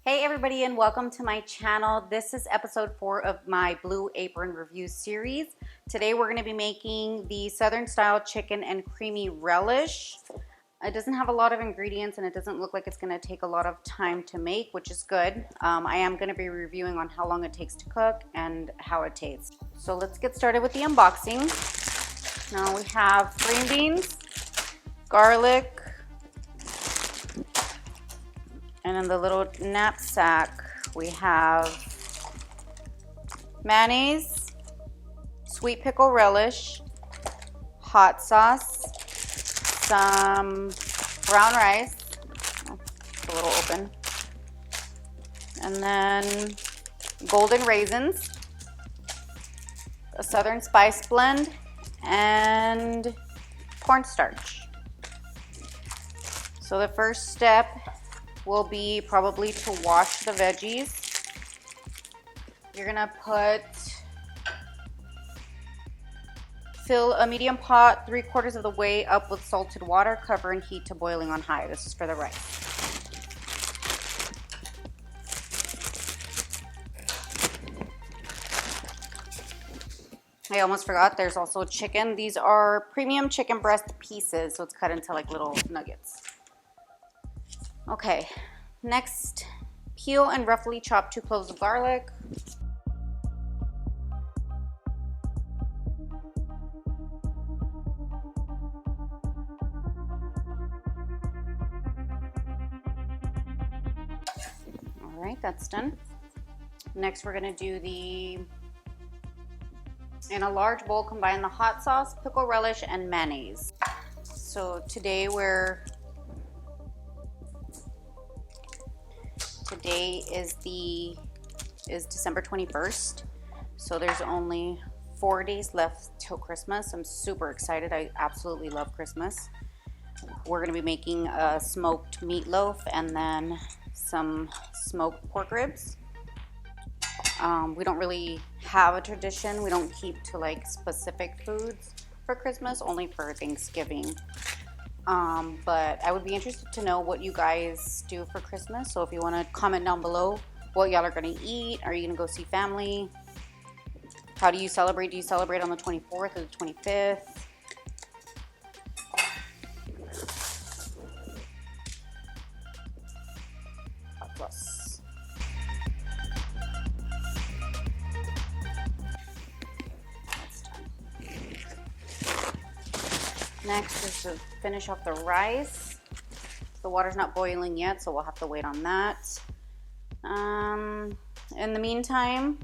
Hey everybody, and welcome to my channel. This is episode 4 of my Blue Apron review series. Today we're going to be making the Southern style chicken and creamy relish. It doesn't have a lot of ingredients and it doesn't look like it's going to take a lot of time to make, which is good. I am going to be reviewing on how long it takes to cook and how it tastes. So let's get started with the unboxing. Now we have green beans, garlic, and in the little knapsack, we have mayonnaise, sweet pickle relish, hot sauce, some brown rice, it's a little open, and then golden raisins, a southern spice blend, and cornstarch. So the first step will be probably to wash the veggies. You're gonna fill a medium pot 3/4 of the way up with salted water, cover and heat to boiling on high. This is for the rice. I almost forgot, there's also chicken. These are premium chicken breast pieces, so it's cut into like little nuggets. Okay, next, peel and roughly chop 2 cloves of garlic. All right, that's done. Next, we're gonna do in a large bowl, combine the hot sauce, pickle relish, and mayonnaise. So today is December 21st, so there's only 4 days left till Christmas. I'm super excited. I absolutely love Christmas. We're gonna be making a smoked meatloaf and then some smoked pork ribs. We don't really have a tradition. We don't keep to like specific foods for Christmas, only for Thanksgiving. But I would be interested to know what you guys do for Christmas. So if you want to comment down below what y'all are going to eat. Are you going to go see family? How do you celebrate? Do you celebrate on the 24th or the 25th? Plus. That's done. Next is to finish off the rice. The water's not boiling yet, so we'll have to wait on that. In the meantime,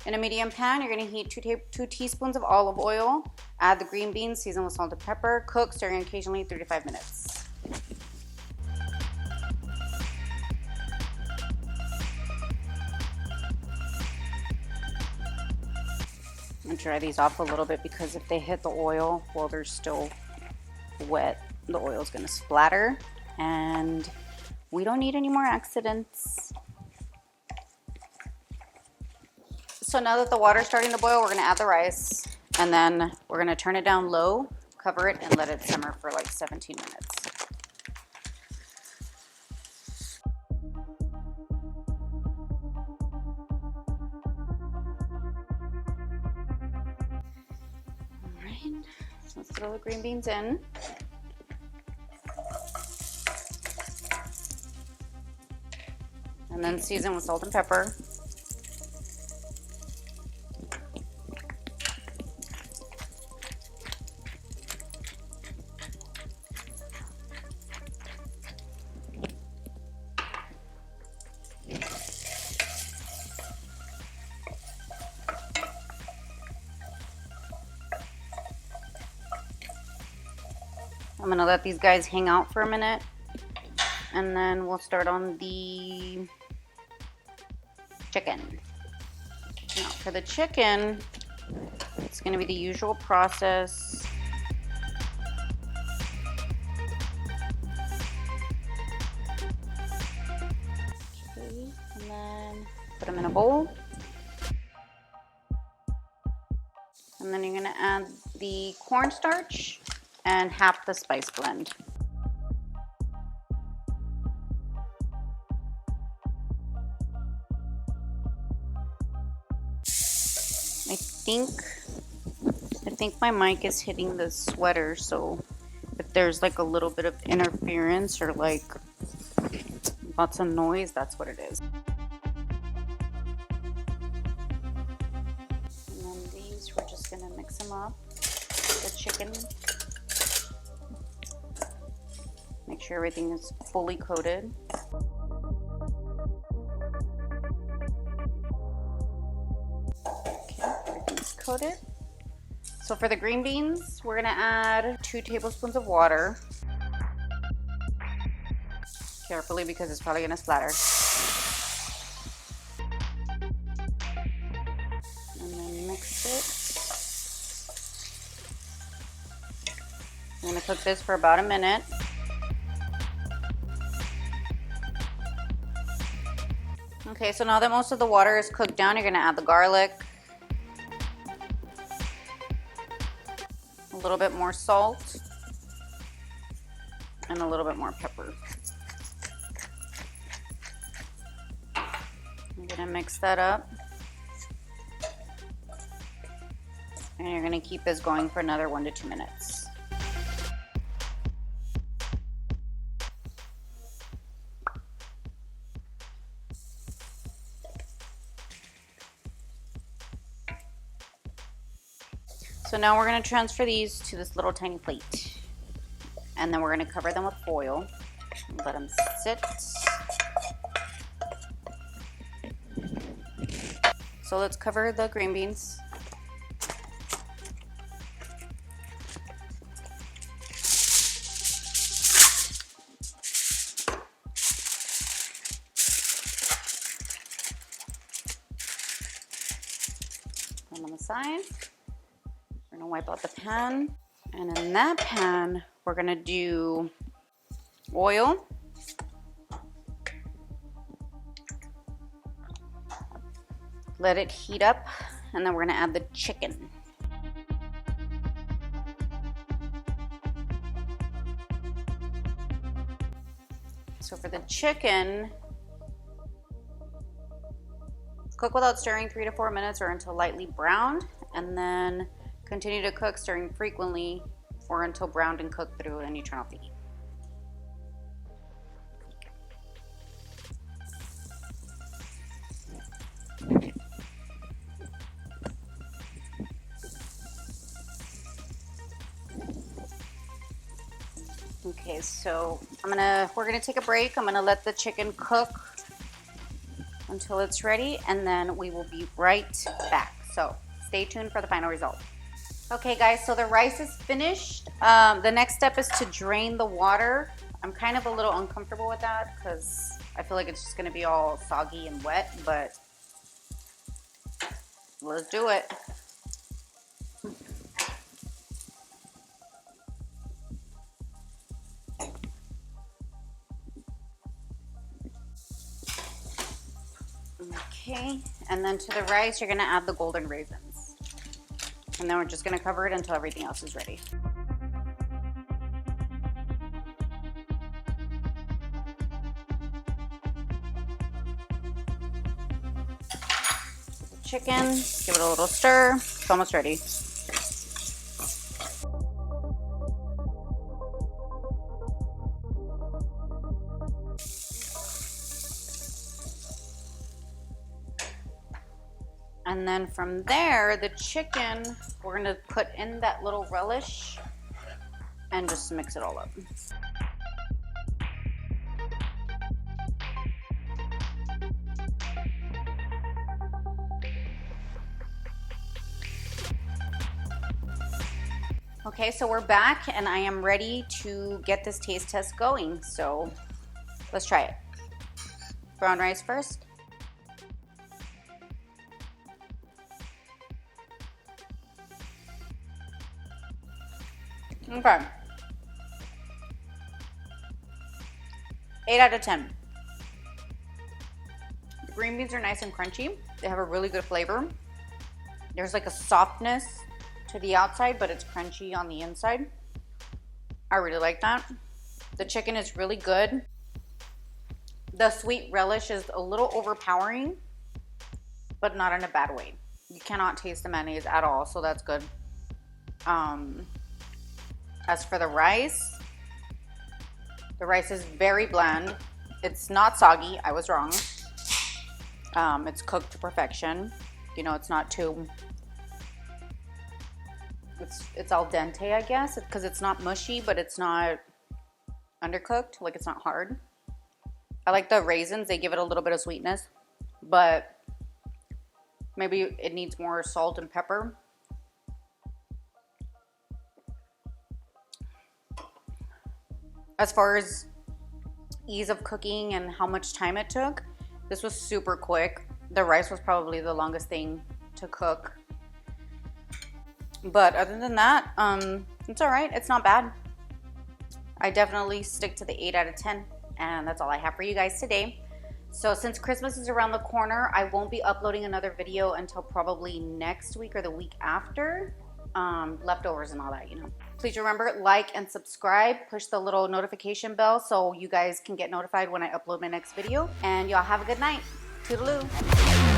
in a medium pan, you're going to heat 2 teaspoons of olive oil. Add the green beans, season with salt and pepper. Cook, stirring occasionally 3 to 5 minutes. I'm going to dry these off a little bit because if they hit the oil while they're still wet, the oil is going to splatter, and we don't need any more accidents. So now that the water's starting to boil, we're going to add the rice, and then we're going to turn it down low, cover it, and let it simmer for like 17 minutes. All right, so let's throw the green beans in. And then season with salt and pepper. I'm gonna let these guys hang out for a minute, and then we'll start on the chicken. Now for the chicken, it's gonna be the usual process. Okay, and then put them in a bowl. And then you're gonna add the cornstarch and half the spice blend. think my mic is hitting the sweater, so if there's like a little bit of interference or like lots of noise, that's what it is. And then these, we're just gonna mix them up. The chicken. Make sure everything is fully coated. Okay, everything's coated. So for the green beans, we're gonna add 2 tablespoons of water. Carefully because it's probably gonna splatter. And then mix it. I'm gonna cook this for about a minute. Okay, so now that most of the water is cooked down, you're gonna add the garlic, a little bit more salt, and a little bit more pepper. I'm gonna mix that up. And you're gonna keep this going for another 1 to 2 minutes. So now we're going to transfer these to this little tiny plate. And then we're going to cover them with foil. Let them sit. So let's cover the green beans. Put them on the side. We're gonna wipe out the pan, and in that pan we're gonna do oil, let it heat up, and then we're gonna add the chicken. So for the chicken, cook without stirring 3 to 4 minutes or until lightly browned, and then continue to cook, stirring frequently or until browned and cooked through, and you turn off the heat. Okay, so we're gonna take a break. I'm gonna let the chicken cook until it's ready, and then we will be right back. So stay tuned for the final result. Okay guys, so the rice is finished. The next step is to drain the water. I'm kind of a little uncomfortable with that because I feel like it's just gonna be all soggy and wet, but let's do it. Okay, and then to the rice, you're gonna add the golden raisins. And then we're just gonna cover it until everything else is ready. Chicken, give it a little stir. It's almost ready. And then from there, the chicken, we're gonna put in that little relish and just mix it all up. Okay, so we're back and I am ready to get this taste test going. So let's try it. Brown rice first. Okay. 8 out of 10. The green beans are nice and crunchy. They have a really good flavor. There's like a softness to the outside, but it's crunchy on the inside. I really like that. The chicken is really good. The sweet relish is a little overpowering, but not in a bad way. You cannot taste the mayonnaise at all, so that's good. As for the rice is very bland. It's not soggy. I was wrong. It's cooked to perfection. You know, it's not too... It's al dente, I guess, because it's not mushy, but it's not undercooked. Like, it's not hard. I like the raisins. They give it a little bit of sweetness, but maybe it needs more salt and pepper. As far as ease of cooking and how much time it took, this was super quick. The rice was probably the longest thing to cook. But other than that, it's all right. It's not bad. I definitely stick to the 8 out of 10. And that's all I have for you guys today. So since Christmas is around the corner, I won't be uploading another video until probably next week or the week after. Leftovers and all that, you know. Please remember, like and subscribe. Push the little notification bell so you guys can get notified when I upload my next video. And y'all have a good night. Toodaloo.